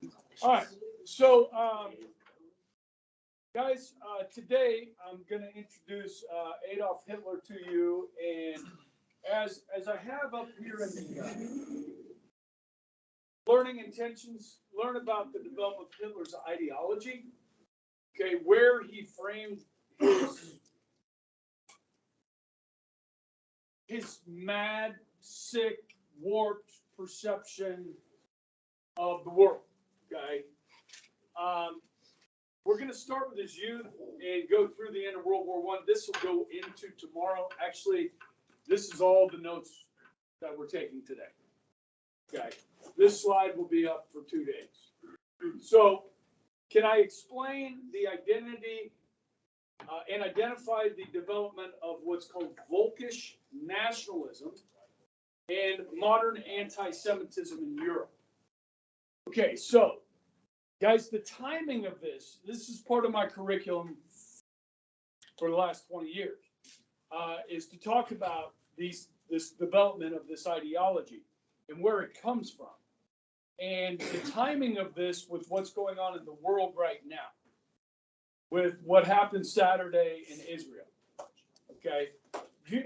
All right, so guys, today I'm going to introduce Adolf Hitler to you, and as I have up here in the learning intentions, learn about the development of Hitler's ideology. Okay, where he framed his mad, sick, warped perception of the world. Okay. We're going to start with his youth and go through the end of World War I. This will go into tomorrow. Actually, this is all the notes that we're taking today. Okay. This slide will be up for 2 days. So, can I explain the identity and identify the development of what's called Volkish nationalism and modern anti-Semitism in Europe? Okay, so guys, the timing of this is part of my curriculum for the last 20 years, is to talk about this development of this ideology and where it comes from. And the timing of this with what's going on in the world right now, with what happened Saturday in Israel. Okay,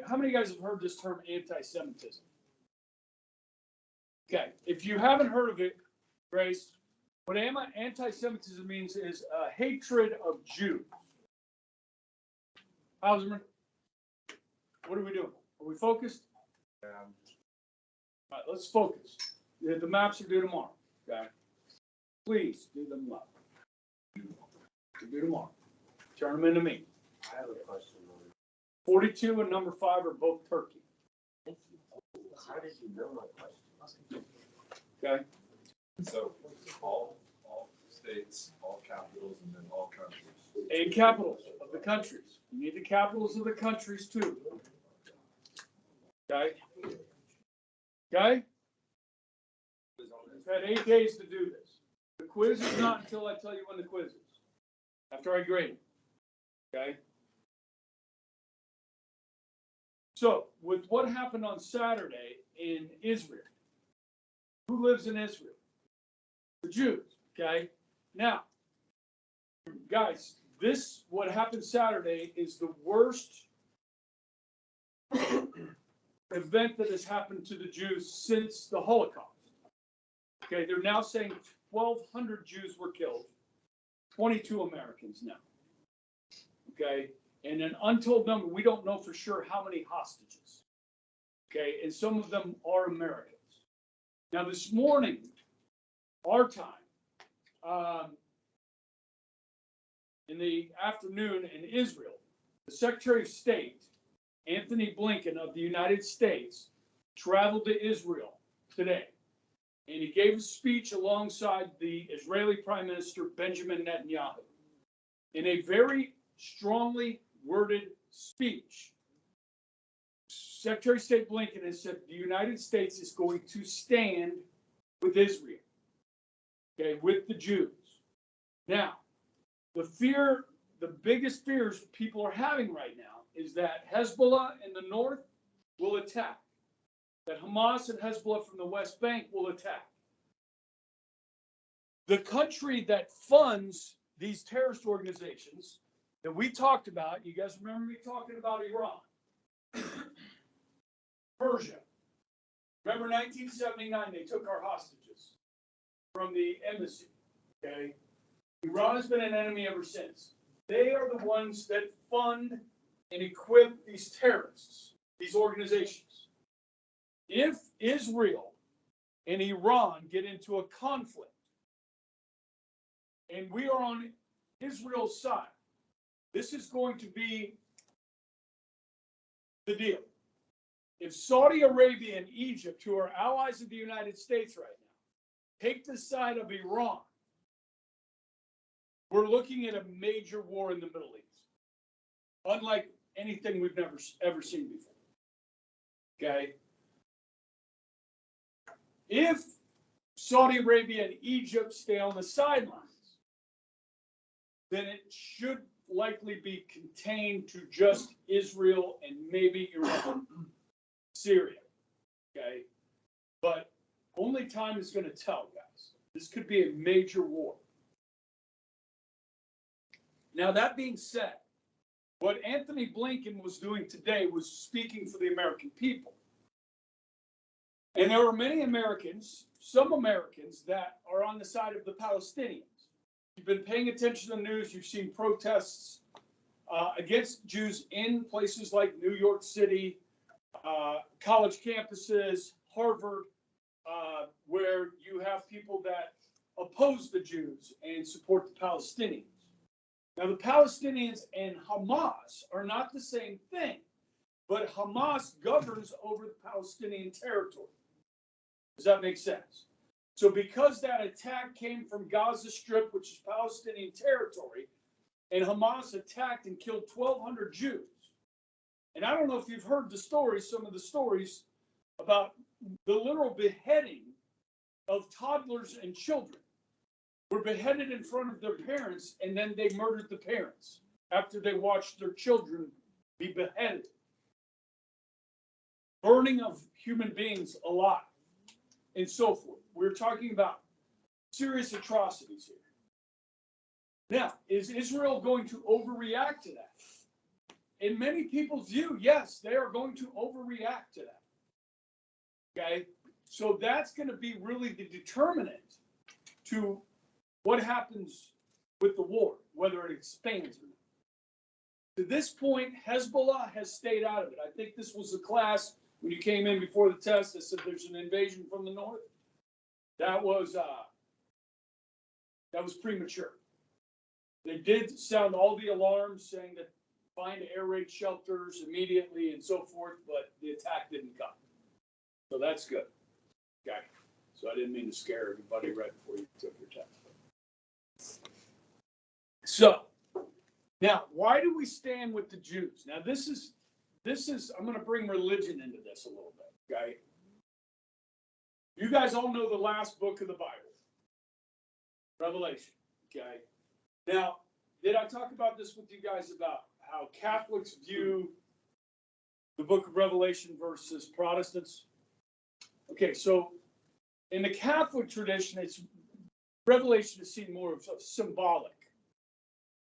how many of you guys have heard this term anti-Semitism? Okay, if you haven't heard of it, Grace, what anti-Semitism means is a hatred of Jews. Hauserman, what are we doing? Are we focused? All right, let's focus. The maps are due tomorrow. Okay, please do them well. Do tomorrow. Turn them into me. I have a question. 42 and number 5 are both Turkey. How did you know my question? Okay. So all states, all capitals, and then all countries. And capitals of the countries. You need the capitals of the countries too. Okay. Okay. You've had 8 days to do this. The quiz is not until I tell you when the quiz is. After I grade it. Okay. So, with what happened on Saturday in Israel, who lives in Israel? The Jews. Okay. Now, guys, what happened Saturday is the worst event that has happened to the Jews since the Holocaust. Okay, they're now saying 1,200 Jews were killed, 22 Americans now. Okay, and an untold number, we don't know for sure how many hostages. Okay, and some of them are Americans. Now, this morning, our time, in the afternoon in Israel, the Secretary of State, Anthony Blinken of the United States, traveled to Israel today. And he gave a speech alongside the Israeli Prime Minister Benjamin Netanyahu. In a very strongly worded speech, Secretary of State Blinken has said the United States is going to stand with Israel, okay, with the Jews. Now, the biggest fears people are having right now is that Hezbollah in the north will attack, that Hamas and Hezbollah from the West Bank will attack. The country that funds these terrorist organizations that we talked about, you guys remember me talking about Iran, Persia. Remember 1979, they took our hostages from the embassy, okay? Iran has been an enemy ever since. They are the ones that fund and equip these terrorists, these organizations. If Israel and Iran get into a conflict, and we are on Israel's side, this is going to be the deal. If Saudi Arabia and Egypt, who are allies of the United States right now, take the side of Iran, we're looking at a major war in the Middle East, unlike anything we've never ever seen before. Okay? If Saudi Arabia and Egypt stay on the sidelines, then it should likely be contained to just Israel and maybe Iran, Syria. Okay? But only time is going to tell, guys. This could be a major war. Now, that being said, what Anthony Blinken was doing today was speaking for the American people. And there are many Americans, some Americans, that are on the side of the Palestinians. You've been paying attention to the news, you've seen protests against Jews in places like New York City, college campuses, Harvard, where you have people that oppose the Jews and support the Palestinians. Now, the Palestinians and Hamas are not the same thing, but Hamas governs over the Palestinian territory. Does that make sense? So because that attack came from Gaza Strip, which is Palestinian territory, and Hamas attacked and killed 1,200 Jews. And I don't know if you've heard the stories, some of the stories about the literal beheading of toddlers and children. Were beheaded in front of their parents, and then they murdered the parents after they watched their children be beheaded. Burning of human beings alive, and so forth. We're talking about serious atrocities here. Now, is Israel going to overreact to that? In many people's view, yes, they are going to overreact to that. Okay? So that's going to be really the determinant to what happens with the war, whether it expands or not. To this point, Hezbollah has stayed out of it. I think this was the class when you came in before the test that said there's an invasion from the north. That was premature. They did sound all the alarms saying that find air raid shelters immediately and so forth, but the attack didn't come. So that's good. Okay. So I didn't mean to scare everybody right before you took your test. So now, why do we stand with the Jews? Now, this is I'm going to bring religion into this a little bit. Okay. You guys all know the last book of the Bible, Revelation. Okay. Now, did I talk about this with you guys about how Catholics view the book of Revelation versus Protestants? Okay, so in the Catholic tradition, Revelation is seen more of symbolic.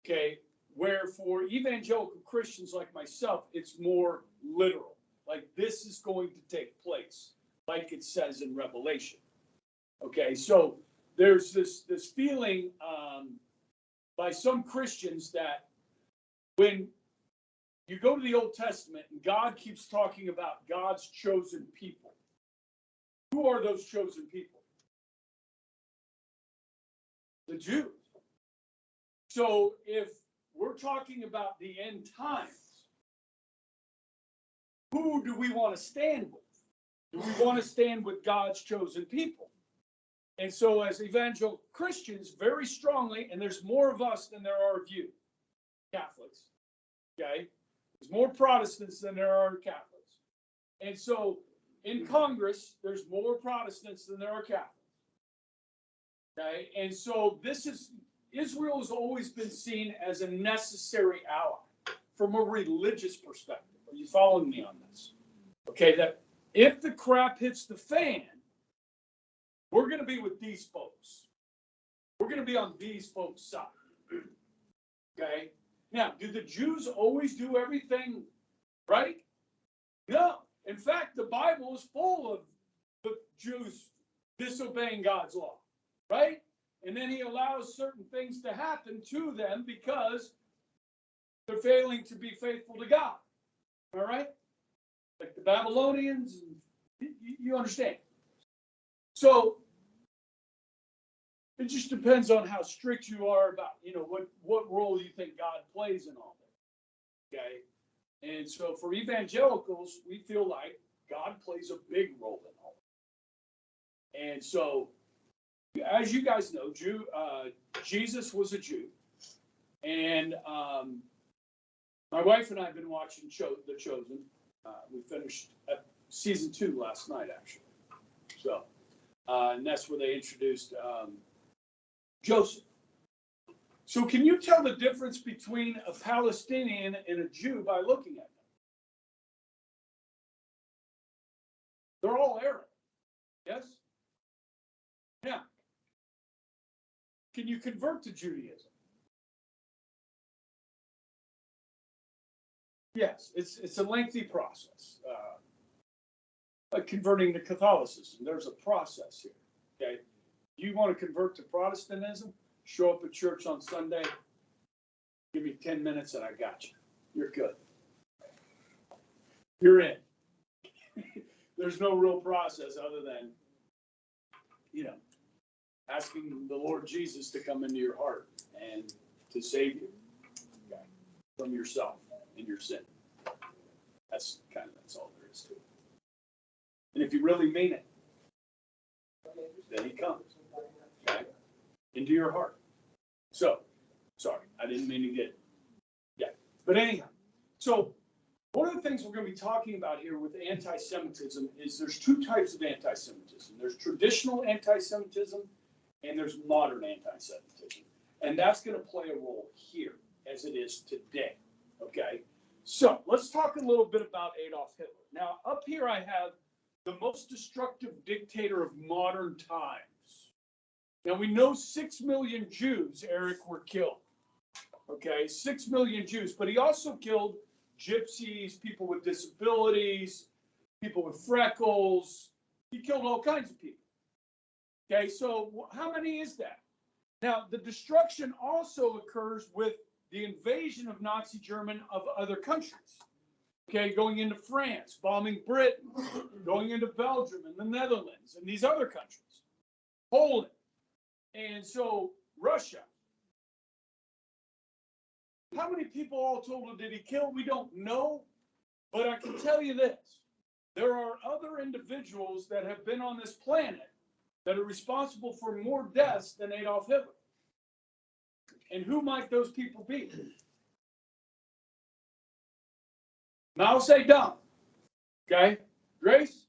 Okay, where for evangelical Christians like myself, it's more literal. Like this is going to take place, like it says in Revelation. Okay, so there's this feeling by some Christians that when you go to the Old Testament and God keeps talking about God's chosen people, who are those chosen people? The Jews. So if we're talking about the end times, who do we want to stand with? Do we want to stand with God's chosen people? And so as evangelical Christians, very strongly, and there's more of us than there are of you, Catholics, okay? There's more Protestants than there are Catholics. And so in Congress, there's more Protestants than there are Catholics. Okay, and so Israel has always been seen as a necessary ally from a religious perspective. Are you following me on this? Okay, that if the crap hits the fan, we're going to be with these folks. We're going to be on these folks' side. Okay, now, do the Jews always do everything right? No. In fact, the Bible is full of the Jews disobeying God's law. Right? And then he allows certain things to happen to them because they're failing to be faithful to God. All right? Like the Babylonians, you understand. So it just depends on how strict you are about, what role you think God plays in all that. Okay? And so for evangelicals, we feel like God plays a big role in all that. And so as you guys know, Jesus was a Jew, and my wife and I have been watching The Chosen. We finished season 2 last night, actually. So, and that's where they introduced Joseph. So, can you tell the difference between a Palestinian and a Jew by looking at them? They're all Arab. Yes. Now, can you convert to Judaism? Yes, it's a lengthy process. Like converting to Catholicism, there's a process here. Okay, you want to convert to Protestantism? Show up at church on Sunday. Give me 10 minutes and I got you. You're good. You're in. There's no real process other than, asking the Lord Jesus to come into your heart and to save you from yourself and your sin. That's all there is to it. And if you really mean it, then he comes into your heart. So, sorry, I didn't mean to get, but anyhow, so one of the things we're going to be talking about here with anti-Semitism is there's two types of anti-Semitism. There's traditional anti-Semitism and there's modern anti-Semitism. And that's going to play a role here as it is today. Okay? So let's talk a little bit about Adolf Hitler. Now, up here I have the most destructive dictator of modern times. Now, we know 6 million Jews, Eric, were killed. Okay? 6 million Jews. But he also killed gypsies, people with disabilities, people with freckles. He killed all kinds of people. Okay, so how many is that? Now, the destruction also occurs with the invasion of Nazi Germany of other countries. Okay, going into France, bombing Britain, going into Belgium and the Netherlands and these other countries, Poland, and so Russia. How many people all total did he kill? We don't know, but I can tell you this. There are other individuals that have been on this planet that are responsible for more deaths than Adolf Hitler. And who might those people be? Mao Zedong. Okay? Grace?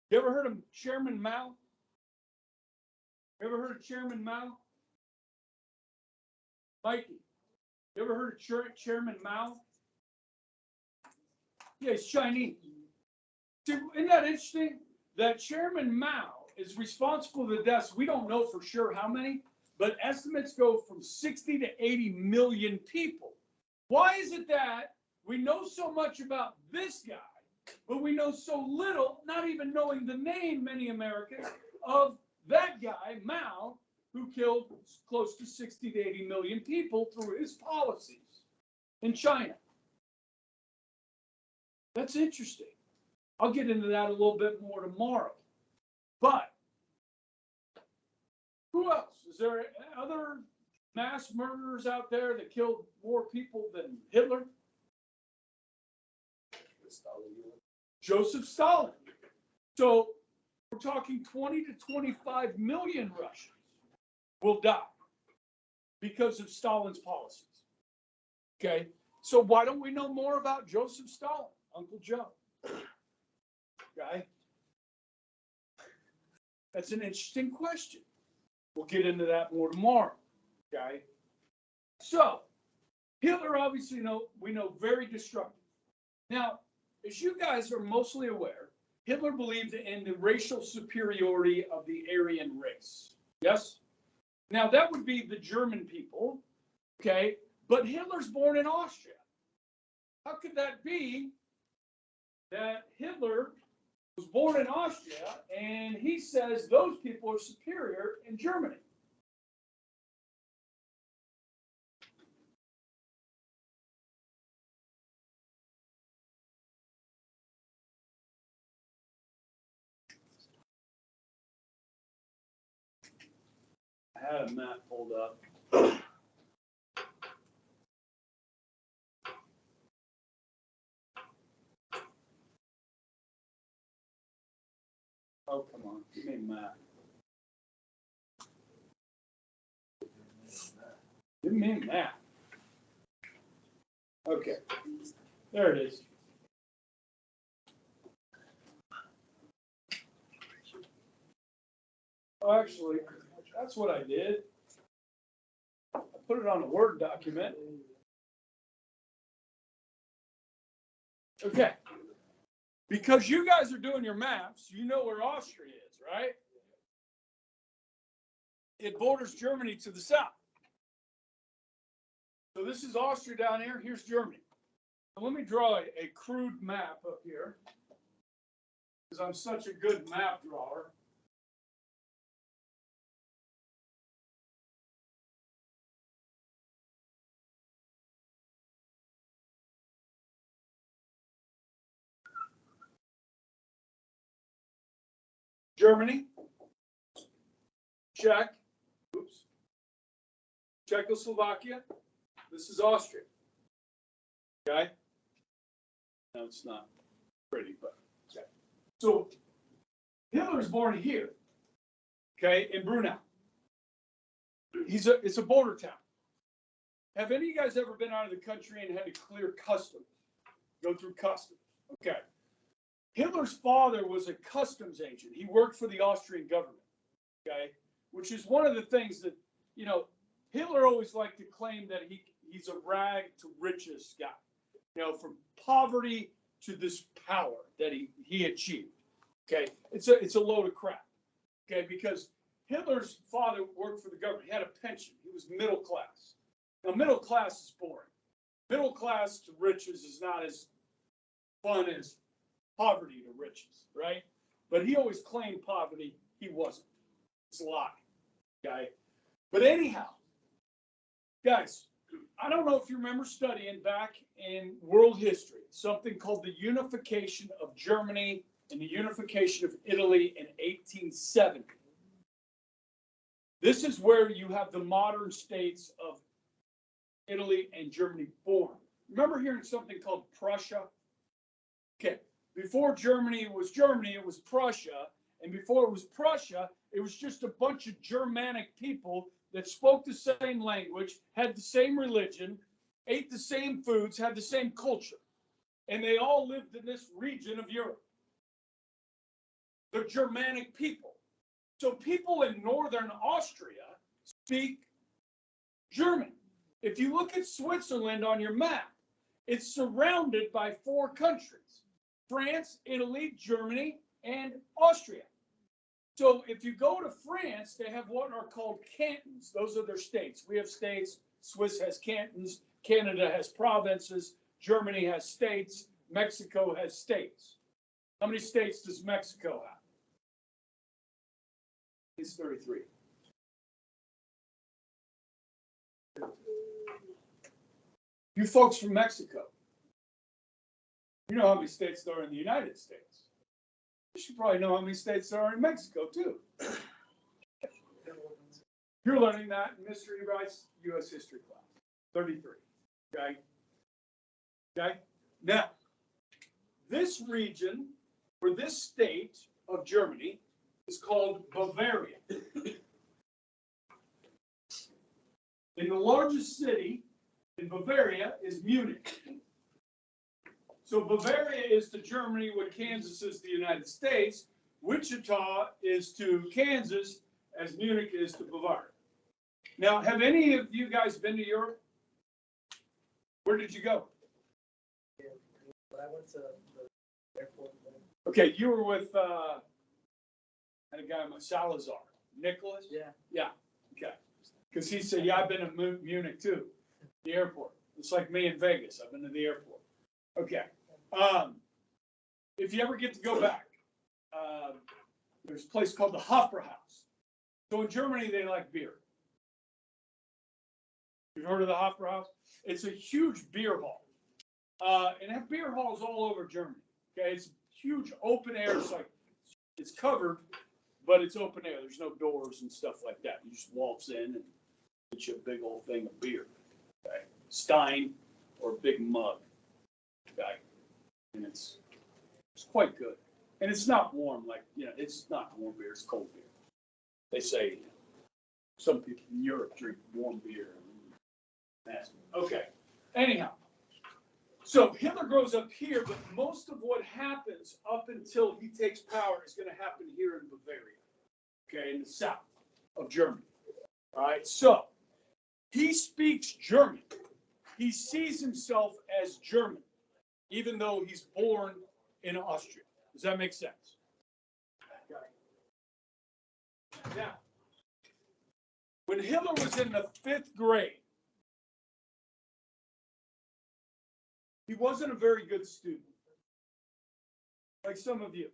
You ever heard of Chairman Mao? You ever heard of Chairman Mao? Mikey? You ever heard of Chairman Mao? Yeah, he's Chinese. See, isn't that interesting? That Chairman Mao is responsible for the deaths. We don't know for sure how many, but estimates go from 60 to 80 million people. Why is it that we know so much about this guy, but we know so little, not even knowing the name, many Americans, of that guy, Mao, who killed close to 60 to 80 million people through his policies in China? That's interesting. I'll get into that a little bit more tomorrow. But who else? Is there other mass murderers out there that killed more people than Hitler? Joseph Stalin. So we're talking 20 to 25 million Russians will die because of Stalin's policies. Okay, so why don't we know more about Joseph Stalin, Uncle Joe? Okay, that's an interesting question. We'll get into that more tomorrow. Okay, so Hitler, obviously, we know very destructive. Now, as you guys are mostly aware, Hitler believed in the racial superiority of the Aryan race. Yes? Now, that would be the German people, okay? But Hitler's born in Austria. How could that be that Hitler was born in Austria and he says those people are superior in Germany? I had a map pulled up. Oh, come on. Give me a map. Give me a map. Okay. There it is. Oh, actually, that's what I did. I put it on a Word document. Okay. Because you guys are doing your maps, you know where Austria is, right? it borders Germany to the south. So this is Austria down here. Here's Germany. So let me draw a crude map up here, because I'm such a good map drawer. Germany, Czech, oops, Czechoslovakia. This is Austria. Okay? No, it's not pretty, but okay. So Hitler was born here, okay, in Brunel. It's a border town. Have any of you guys ever been out of the country and had to clear customs? Go through customs. Okay. Hitler's father was a customs agent. He worked for the Austrian government, okay, which is one of the things that, you know, Hitler always liked to claim that he's a rag to riches guy, you know, from poverty to this power that he achieved. Okay, it's a load of crap. Okay, because Hitler's father worked for the government. He had a pension. He was middle class. Now, middle class is boring. Middle class to riches is not as fun as poverty to riches, right? But he always claimed poverty. He wasn't. It's a lie. Okay, but anyhow, guys, I don't know if you remember studying back in world history something called the unification of Germany and the unification of Italy in 1870. This is where you have the modern states of Italy and Germany born. Remember hearing something called Prussia? Okay, before Germany, it was Prussia, and before it was Prussia, it was just a bunch of Germanic people that spoke the same language, had the same religion, ate the same foods, had the same culture. And they all lived in this region of Europe. They're Germanic people. So people in northern Austria speak German. If you look at Switzerland on your map, it's surrounded by 4 countries: France, Italy, Germany, and Austria. So if you go to France, they have what are called cantons. Those are their states. We have states. Swiss has cantons. Canada has provinces. Germany has states. Mexico has states. How many states does Mexico have? It's 33. You folks from Mexico, you know how many states there are in the United States. You should probably know how many states there are in Mexico, too. You're learning that in Mystery Rice U.S. History class. 33. Okay? Okay? Now, this region, or this state of Germany, is called Bavaria. And the largest city in Bavaria is Munich. So Bavaria is to Germany what Kansas is to the United States. Wichita is to Kansas as Munich is to Bavaria. Now, have any of you guys been to Europe? Where did you go? Yeah, I went to the airport. Okay, you were with and a guy, Salazar. Nicholas? Yeah. Yeah, okay. Because he said, yeah, I've been to Munich too, the airport. It's like me in Vegas. I've been to the airport. Okay. If you ever get to go back, there's a place called the Hofbrauhaus. So in Germany, they like beer. You've heard of the Hofbrauhaus? It's a huge beer hall. And have beer halls all over Germany. Okay, it's huge open air. It's covered, but it's open air. There's no doors and stuff like that. You just waltz in and get you a big old thing of beer. Okay, Stein or a big mug. Okay, and it's quite good. And it's not warm, like, you know, it's not warm beer, it's cold beer. They say, you know, some people in Europe drink warm beer. Okay, anyhow. So Hitler grows up here, but most of what happens up until he takes power is going to happen here in Bavaria, okay, in the south of Germany. All right, so he speaks German. He sees himself as German, even though he's born in Austria. Does that make sense? Okay. Now, When Hitler was in the 5th grade, he wasn't a very good student, like some of you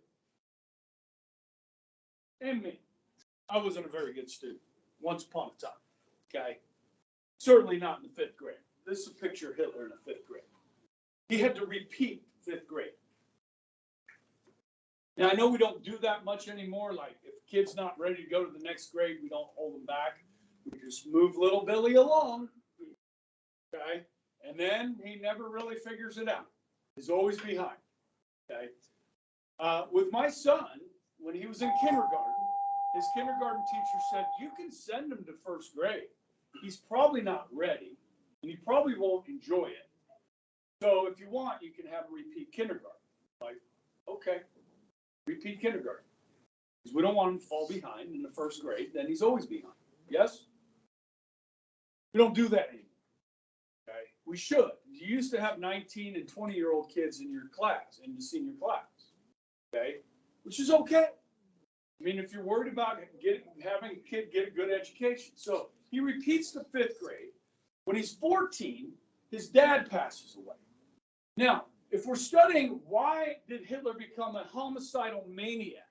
and me. I wasn't a very good student once upon a time, okay? Certainly not in the 5th grade. This is a picture of Hitler in the 5th grade. He had to repeat 5th grade. Now, I know we don't do that much anymore. Like, if a kid's not ready to go to the next grade, we don't hold them back. We just move little Billy along, okay? And then he never really figures it out. He's always behind, okay? With my son, when he was in kindergarten, his kindergarten teacher said, you can send him to 1st grade. He's probably not ready, and he probably won't enjoy it. So if you want, you can have him repeat kindergarten. Like, okay, repeat kindergarten. Because we don't want him to fall behind in the 1st grade, then he's always behind. Yes? We don't do that anymore. Okay? We should. You used to have 19 and 20-year-old kids in your class, in the senior class. Okay? Which is okay. I mean, if you're worried about having a kid get a good education. So he repeats the 5th grade. When he's 14, his dad passes away. Now, if we're studying why did Hitler become a homicidal maniac,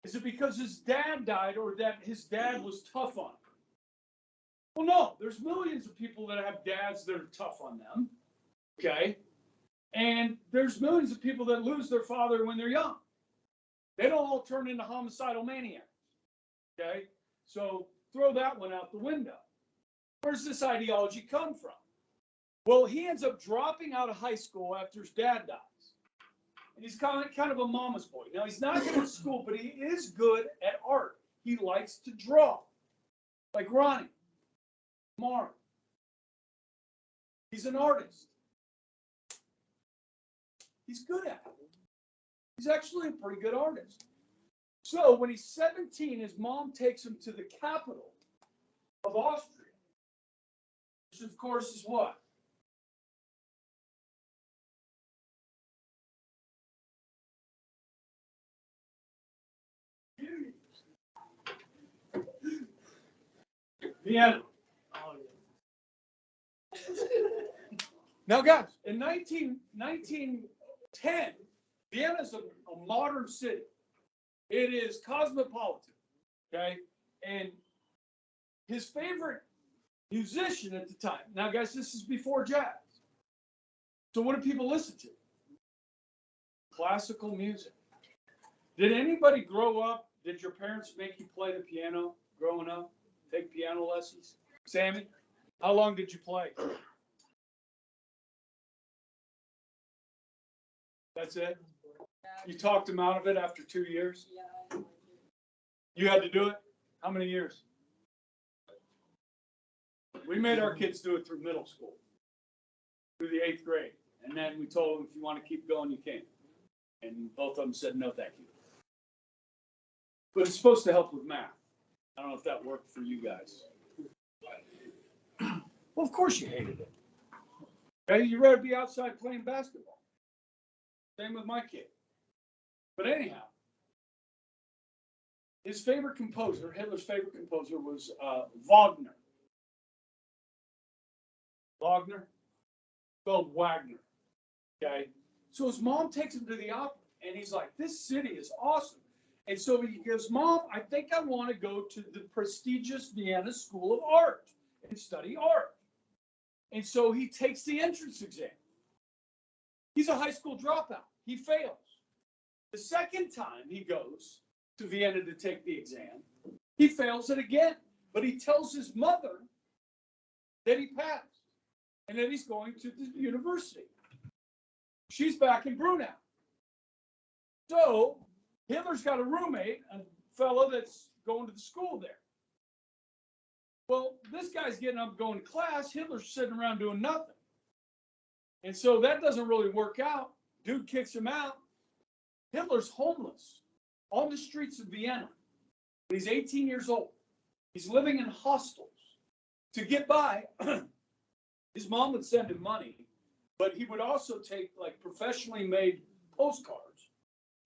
is it because his dad died or that his dad was tough on him? Well, no, there's millions of people that have dads that are tough on them, okay? And there's millions of people that lose their father when they're young. They don't all turn into homicidal maniacs, okay? So throw that one out the window. Where's this ideology come from? Well, he ends up dropping out of high school after his dad dies. And he's kind of a mama's boy. Now, he's not good at school, but he is good at art. He likes to draw, like Ronnie, Mark. He's an artist. He's good at it. He's actually a pretty good artist. So when he's 17, his mom takes him to the capital of Austria, which of course is what? Vienna. Now, guys, in 1910, Vienna is a modern city. It is cosmopolitan, okay? And his favorite musician at the time. Now, guys, this is before jazz. So what do people listen to? Classical music. Did anybody grow up? Did your parents make you play the piano growing up? Take piano lessons? Sammy, how long did you play? That's it? You talked him out of it after 2 years? You had to do it? How many years? We made our kids do it through middle school, through the 8th grade. And then we told them, if you want to keep going, you can. And both of them said, no, thank you. But it's supposed to help with math. I don't know if that worked for you guys. Well, of course you hated it. Okay, you'd rather be outside playing basketball. Same with my kid. But anyhow, his favorite composer, Hitler's favorite composer, was Wagner. Wagner? Spelled Wagner. Okay? So his mom takes him to the opera, and he's like, this city is awesome. And so he goes, Mom, I think I want to go to the prestigious Vienna School of Art and study art. And so he takes the entrance exam. He's a high school dropout. He fails. The second time he goes to Vienna to take the exam, he fails it again. But he tells his mother that he passed and that he's going to the university. She's back in Brunau. So Hitler's got a roommate, a fellow that's going to the school there. Well, this guy's getting up going to class. Hitler's sitting around doing nothing. And so that doesn't really work out. Dude kicks him out. Hitler's homeless on the streets of Vienna. He's 18 years old. He's living in hostels. To get by, his mom would send him money, but he would also take like professionally made postcards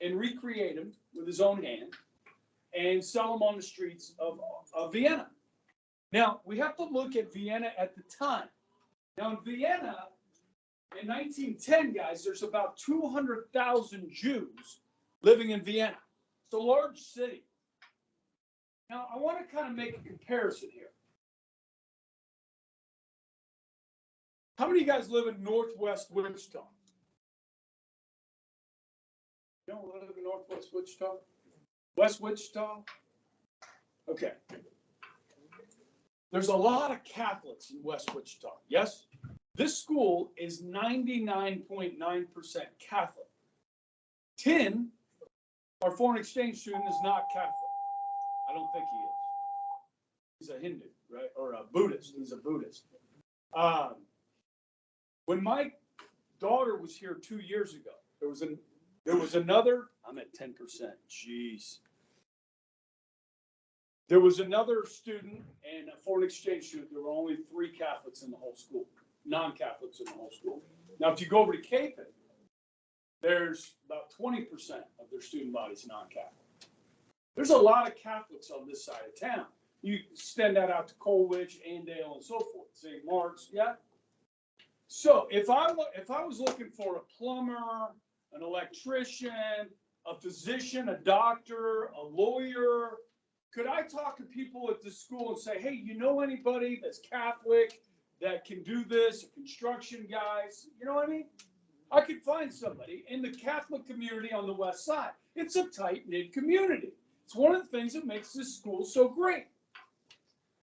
and recreate them with his own hand and sell them on the streets of Vienna. Now, we have to look at Vienna at the time. Now, in Vienna, in 1910, guys, there's about 200,000 Jews living in Vienna. It's a large city. Now, I want to kind of make a comparison here. How many of you guys live in Northwest Wichita? You don't live in Northwest Wichita? West Wichita? Okay. There's a lot of Catholics in West Wichita, yes? This school is 99.9% Catholic. 10, our foreign exchange student is not Catholic. I don't think he is. He's a Hindu, right? Or a Buddhist. He's a Buddhist. When my daughter was here 2 years ago, there was another, I'm at 10%, jeez. There was another student and a foreign exchange student. There were only 3 Catholics in the whole school, non-Catholics in the whole school. Now, if you go over to Capon, there's about 20% of their student body is non-Catholic. There's a lot of Catholics on this side of town. You extend that out to Colwich, Andale, and so forth, St. Mark's, yeah? So if I was looking for a plumber, an electrician, a physician, a doctor, a lawyer, could I talk to people at the school and say, hey, you know anybody that's Catholic that can do this, construction guys? You know what I mean? I could find somebody in the Catholic community on the west side. It's a tight-knit community. It's one of the things that makes this school so great.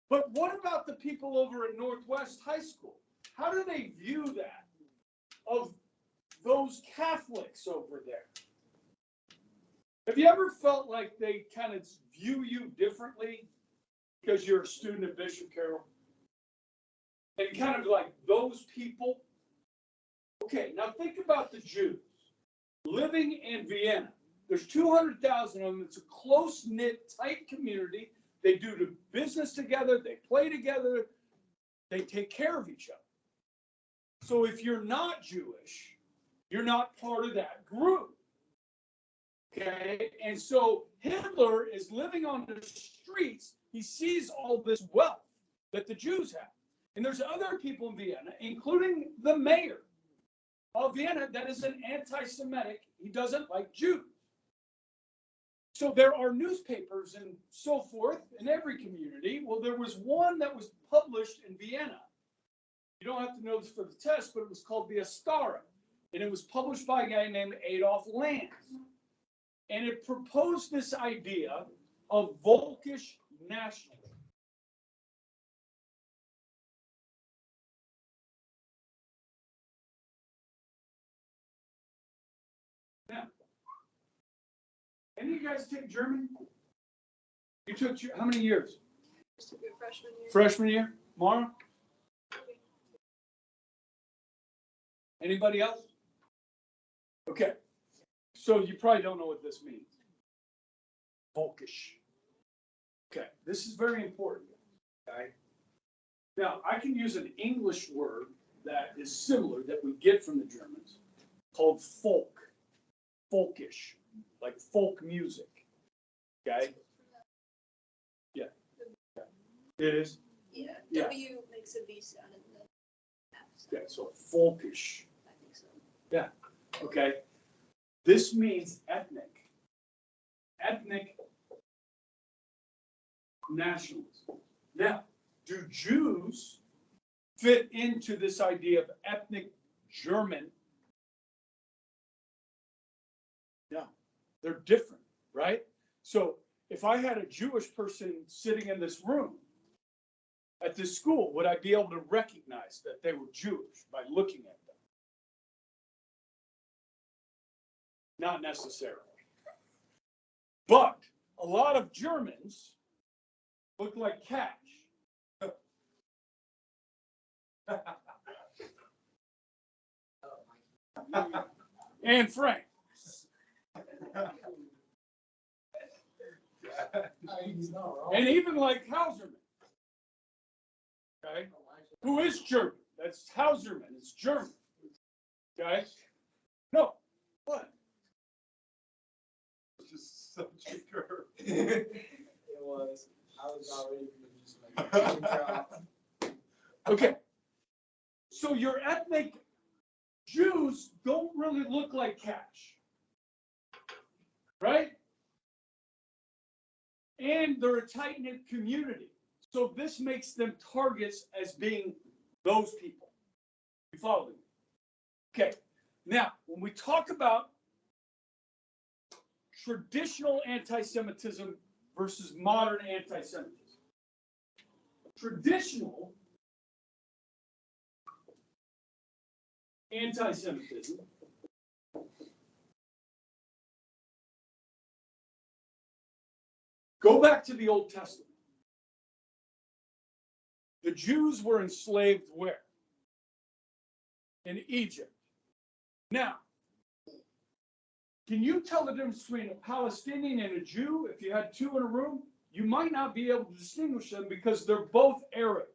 But what about the people over at Northwest High School? How do they view that of those Catholics over there? Have you ever felt like they kind of view you differently because you're a student at Bishop Carroll? And kind of like those people? Okay, now think about the Jews living in Vienna. There's 200,000 of them. It's a close-knit, tight community. They do business together. They play together. They take care of each other. So if you're not Jewish, you're not part of that group. Okay? And so Hitler is living on the streets. He sees all this wealth that the Jews have. And there's other people in Vienna, including the mayor of Vienna, that is an anti-Semitic. He doesn't like Jews. So there are newspapers and so forth in every community. Well, there was one that was published in Vienna. You don't have to know this for the test, but it was called the Astara. And it was published by a guy named Adolf Lanz. And it proposed this idea of Volkish nationalism. Now, any of you guys take German? You took how many years? Freshman year. Freshman year? Mara? Anybody else? Okay. So you probably don't know what this means. Volkish. Okay. This is very important. Okay. Now, I can use an English word that is similar that we get from the Germans called folk. Folkish. Like folk music. Okay. Yeah. It is? Yeah. Yeah. W makes a V sound in the F sound. Okay. So folkish. I think so. Yeah. Okay. This means ethnic. Ethnic nationalism. Now, do Jews fit into this idea of ethnic German? No, they're different, right? So if I had a Jewish person sitting in this room at this school, would I be able to recognize that they were Jewish by looking at them? Not necessarily. But a lot of Germans look like Cash. And Frank. And even like Hauserman. Okay? Who is German? That's Hauserman. It's German. Okay? No. What? Just such a curve. It was. I was not ready for you to just like Okay. So your ethnic Jews don't really look like cash. Right? And they're a tight-knit community. So this makes them targets as being those people. You follow me? Okay. Now, when we talk about traditional anti-Semitism versus modern anti-Semitism, traditional anti-Semitism go back to the Old Testament. The Jews were enslaved where? In Egypt. Now, can you tell the difference between a Palestinian and a Jew? If you had two in a room, you might not be able to distinguish them because they're both Arab.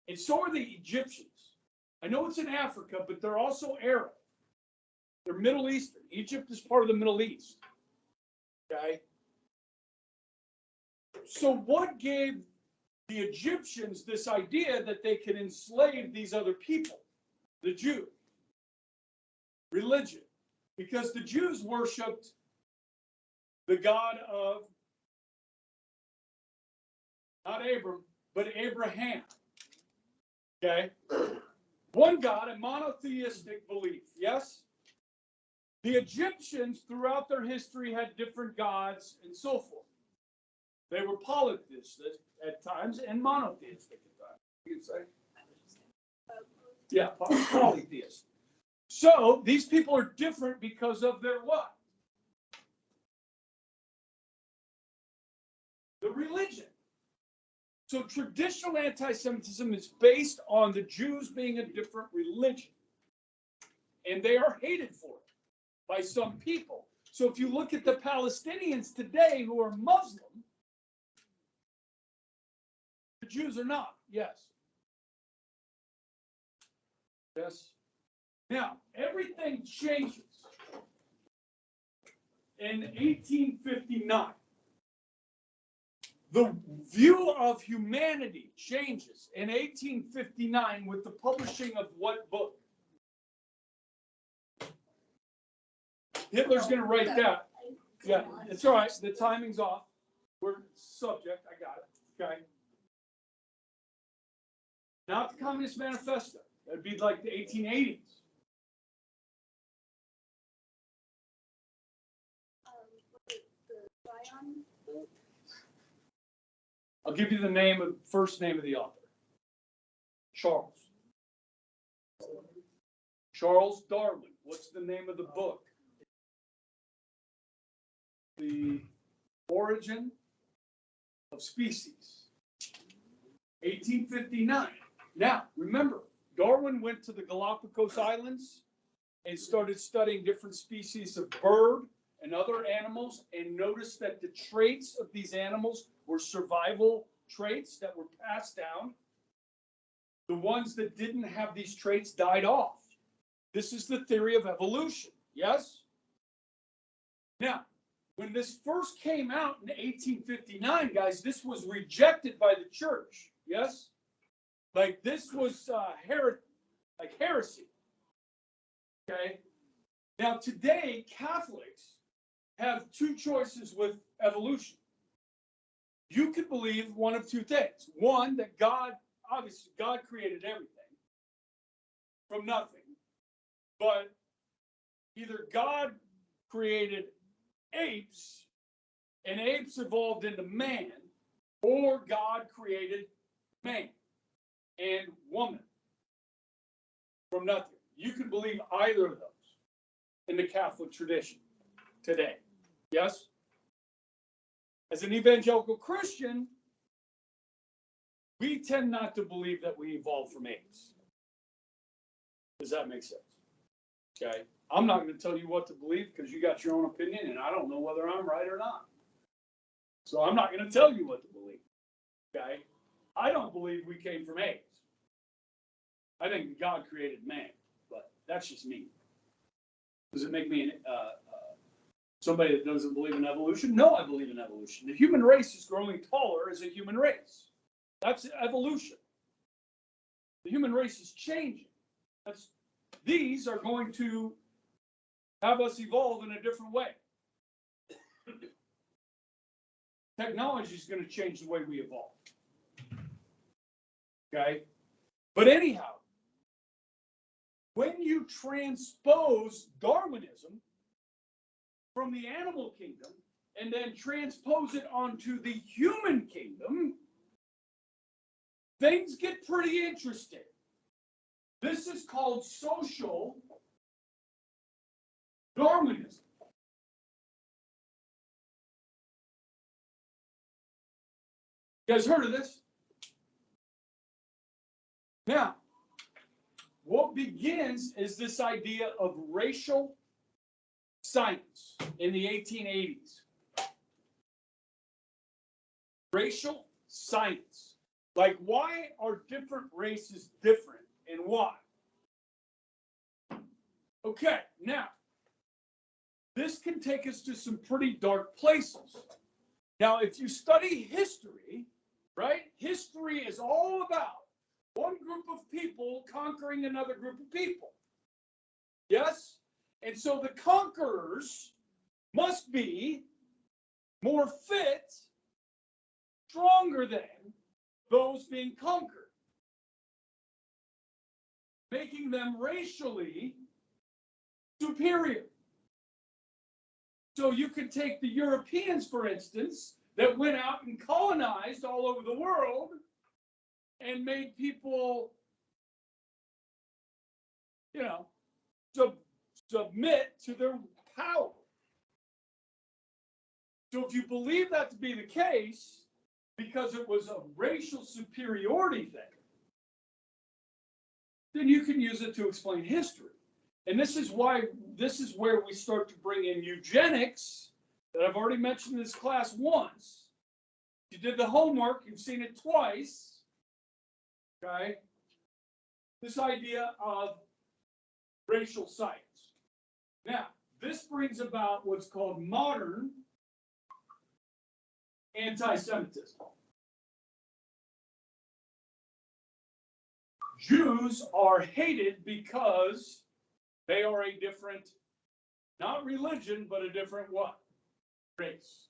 And so are the Egyptians. I know it's in Africa, but they're also Arab. They're Middle Eastern. Egypt is part of the Middle East. Okay? So what gave the Egyptians this idea that they could enslave these other people? The Jews. Religion. Because the Jews worshipped the God of, not Abram, but Abraham. Okay? One God, a monotheistic belief, yes? The Egyptians, throughout their history, had different gods and so forth. They were polytheistic at times and monotheistic at times. You could say? Yeah, polytheistic. So these people are different because of their what? The religion. So traditional anti-Semitism is based on the Jews being a different religion. And they are hated for it by some people. So if you look at the Palestinians today who are Muslim, the Jews are not. Yes. Yes. Now, everything changes in 1859. The view of humanity changes in 1859 with the publishing of what book? Hitler's going to write that. Yeah, it's all right. The timing's off. We're subject. I got it. Okay. Not the Communist Manifesto. That'd be like the 1880s. I'll give you the first name of the author. Charles Darwin. What's the name of the book? The Origin of Species. 1859. Now, remember, Darwin went to the Galapagos Islands and started studying different species of bird and other animals and noticed that the traits of these animals were survival traits that were passed down. The ones that didn't have these traits died off. This is the theory of evolution, yes? Now, when this first came out in 1859, guys, this was rejected by the church, yes? Like this was heresy, okay? Now, today, Catholics have two choices with evolution. You could believe one of two things. One, that obviously, God created everything from nothing. But either God created apes, and apes evolved into man, or God created man and woman from nothing. You can believe either of those in the Catholic tradition today. Yes? As an evangelical Christian, we tend not to believe that we evolved from apes. Does that make sense? Okay. I'm not going to tell you what to believe because you got your own opinion and I don't know whether I'm right or not. So I'm not going to tell you what to believe. Okay. I don't believe we came from apes. I think God created man, but that's just me. Does it make me somebody that doesn't believe in evolution? No, I believe in evolution. The human race is growing taller as a human race. That's evolution. The human race is changing. These are going to have us evolve in a different way. Technology is going to change the way we evolve. Okay? But anyhow, when you transpose Darwinism from the animal kingdom and then transpose it onto the human kingdom, things get pretty interesting. This is called social Darwinism. You guys heard of this? Now, what begins is this idea of racial science in the 1880s. Racial science. Like, why are different races different and why? Okay, now, this can take us to some pretty dark places. Now, if you study history, right, history is all about one group of people conquering another group of people. Yes? And so the conquerors must be more fit, stronger than those being conquered, making them racially superior. So you could take the Europeans, for instance, that went out and colonized all over the world and made people, you know, submit to their power. So if you believe that to be the case, because it was a racial superiority thing, then you can use it to explain history. And this is where we start to bring in eugenics that I've already mentioned in this class once. If you did the homework, you've seen it twice. Okay? This idea of racial science. Now, this brings about what's called modern anti-Semitism. Jews are hated because they are a different, not religion, but a different what? Race.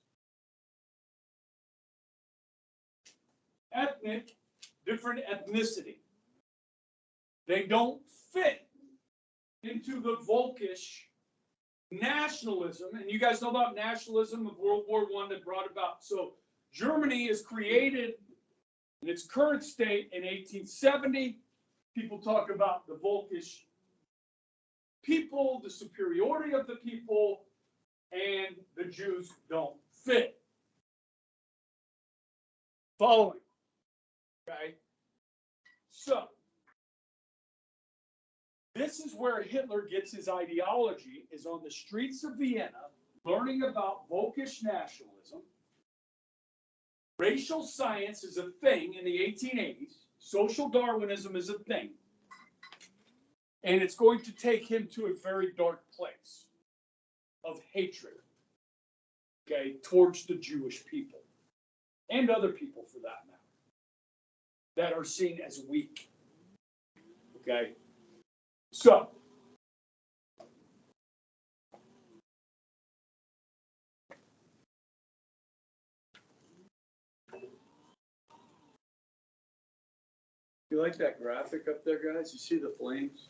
Ethnic, different ethnicity. They don't fit into the Volkish nationalism. And you guys know about nationalism of World War I that brought about. So Germany is created in its current state in 1870. People talk about the Volkish people, the superiority of the people, and the Jews don't fit. Following. Okay? So, this is where Hitler gets his ideology, is on the streets of Vienna, learning about Volkish nationalism. Racial science is a thing in the 1880s. Social Darwinism is a thing. And it's going to take him to a very dark place of hatred, okay, towards the Jewish people and other people for that matter, that are seen as weak. Okay? So, you like that graphic up there, guys? You see the flames?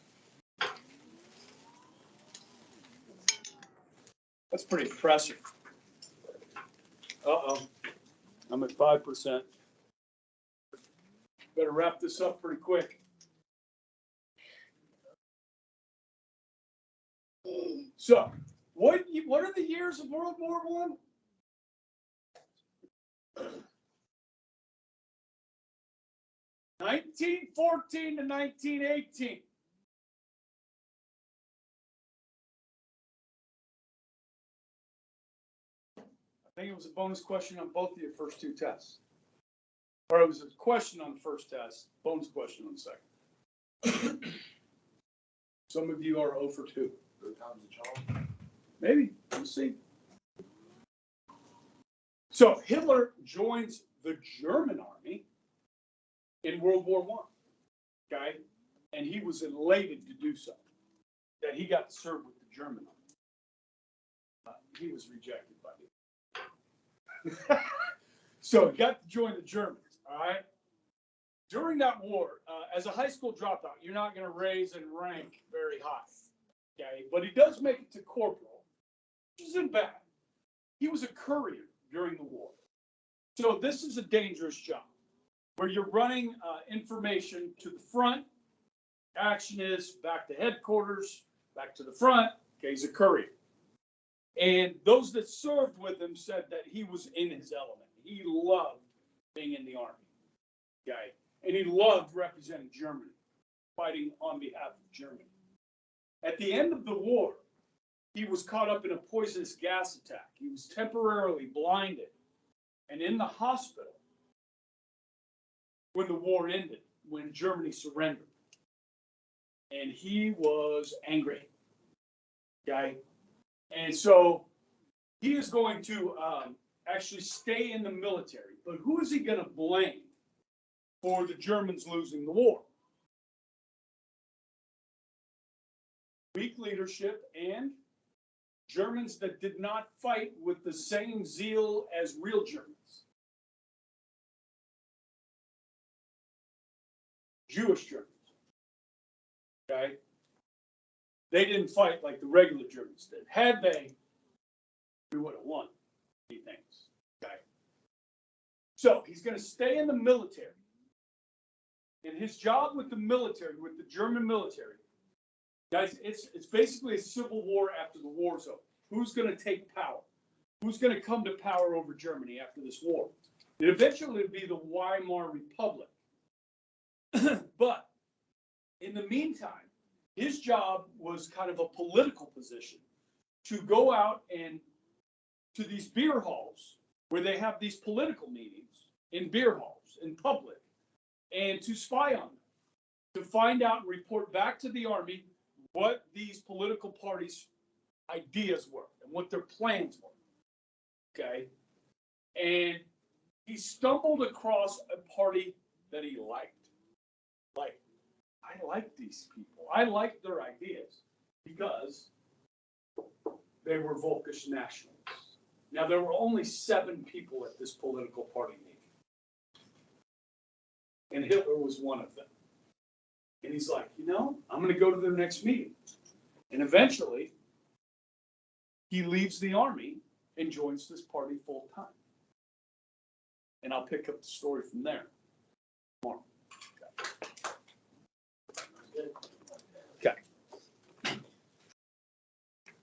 That's pretty impressive. Uh-oh. I'm at 5%. Better wrap this up pretty quick. So, what are the years of World War I? (1914 to 1918). I think it was a bonus question on both of your first two tests. Or it was a question on the first test, bonus question on the second. Some of you are 0 for 2. Third time's a charm. Maybe. We'll see. So Hitler joins the German army in World War I. Okay? And he was elated to do so, that he got to serve with the German army. He was rejected by the So he got to join the Germans, all right? During that war, as a high school dropout, you're not going to raise in rank very high, okay? But he does make it to corporal, which isn't bad. He was a courier during the war. So this is a dangerous job where you're running information to the front. Action is back to headquarters, back to the front. Okay, he's a courier. And those that served with him said that he was in his element. He loved being in the army, okay? And he loved representing Germany, fighting on behalf of Germany. At the end of the war, he was caught up in a poisonous gas attack. He was temporarily blinded and in the hospital when the war ended, when Germany surrendered. And he was angry, okay? And so he is going to actually stay in the military. But who is he going to blame for the Germans losing the war? Weak leadership and Germans that did not fight with the same zeal as real Germans. Jewish Germans. Okay? They didn't fight like the regular Germans did. Had they, we would have won, he thinks. Okay? So he's going to stay in the military. And his job with the military, with the German military, guys, it's basically a civil war after the war's over. Who's going to take power? Who's going to come to power over Germany after this war? It eventually would be the Weimar Republic. But in the meantime, his job was kind of a political position to go out and to these beer halls where they have these political meetings in beer halls in public and to spy on them, to find out and report back to the army what these political parties' ideas were and what their plans were. Okay? And he stumbled across a party that he liked. Like, I like these people. I like their ideas because they were Volkish nationalists. Now, there were only 7 people at this political party meeting. And Hitler was one of them. And he's like, I'm going to go to their next meeting. And eventually, he leaves the army and joins this party full time. And I'll pick up the story from there tomorrow.